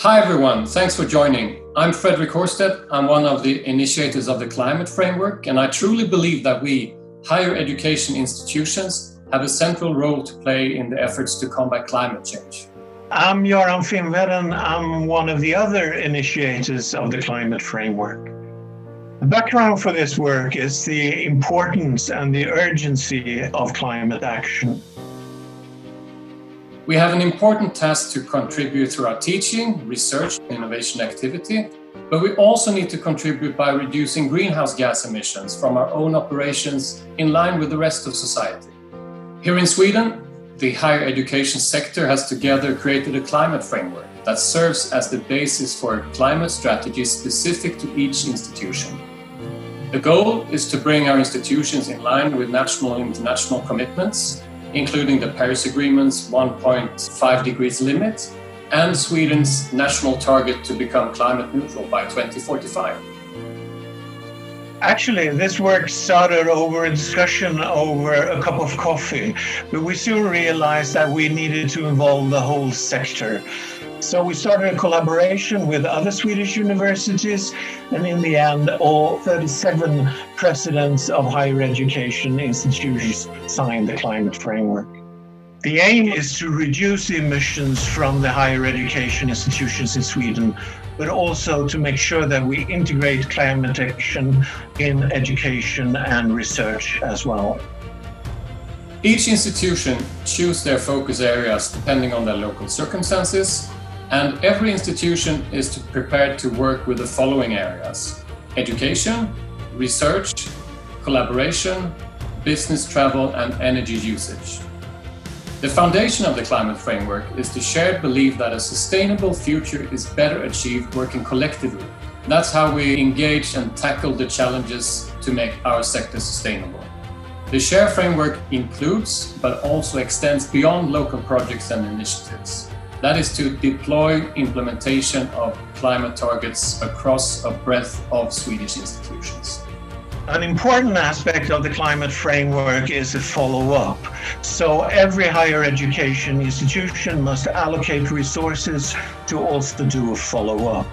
Hi everyone, thanks for joining. I'm Fredrik Hörstedt. I'm one of the initiators of the climate framework, and I truly believe that we, higher education institutions, have a central role to play in the efforts to combat climate change. I'm Göran Finnveden. I'm one of the other initiators of the climate framework. The background for this work is the importance and the urgency of climate action. We have an important task to contribute through our teaching, research, and innovation activity, but we also need to contribute by reducing greenhouse gas emissions from our own operations in line with the rest of society. Here in Sweden, the higher education sector has together created a climate framework that serves as the basis for climate strategies specific to each institution. The goal is to bring our institutions in line with national and international commitments, including the Paris Agreement's 1.5 degrees limit and Sweden's national target to become climate neutral by 2045. Actually, this work started over a discussion over a cup of coffee, but we soon realized that we needed to involve the whole sector. So we started a collaboration with other Swedish universities, and in the end, all 37 presidents of higher education institutions signed the climate framework. The aim is to reduce the emissions from the higher education institutions in Sweden, but also to make sure that we integrate climate action in education and research as well. Each institution chooses their focus areas depending on their local circumstances, and every institution is prepared to work with the following areas: education, research, collaboration, business travel, and energy usage. The foundation of the climate framework is the shared belief that a sustainable future is better achieved working collectively. That's how we engage and tackle the challenges to make our sector sustainable. The shared framework includes, but also extends beyond local projects and initiatives. That is to deploy implementation of climate targets across a breadth of Swedish institutions. An important aspect of the climate framework is a follow-up. So every higher education institution must allocate resources to also do a follow-up.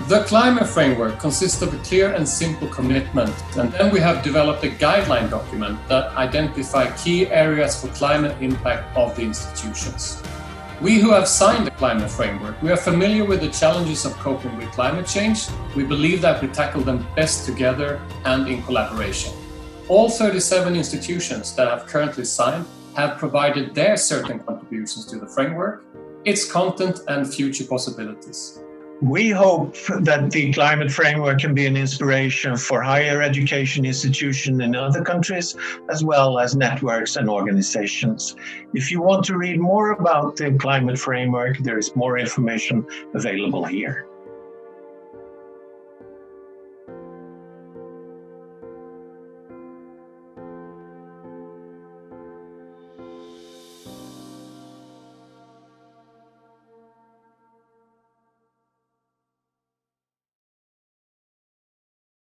The climate framework consists of a clear and simple commitment, and then we have developed a guideline document that identifies key areas for climate impact of the institutions. We who have signed the climate framework, we are familiar with the challenges of coping with climate change. We believe that we tackle them best together and in collaboration. All 37 institutions that have currently signed have provided their certain contributions to the framework, its content and future possibilities. We hope that the climate framework can be an inspiration for higher education institutions in other countries, as well as networks and organizations. If you want to read more about the climate framework, there is more information available here.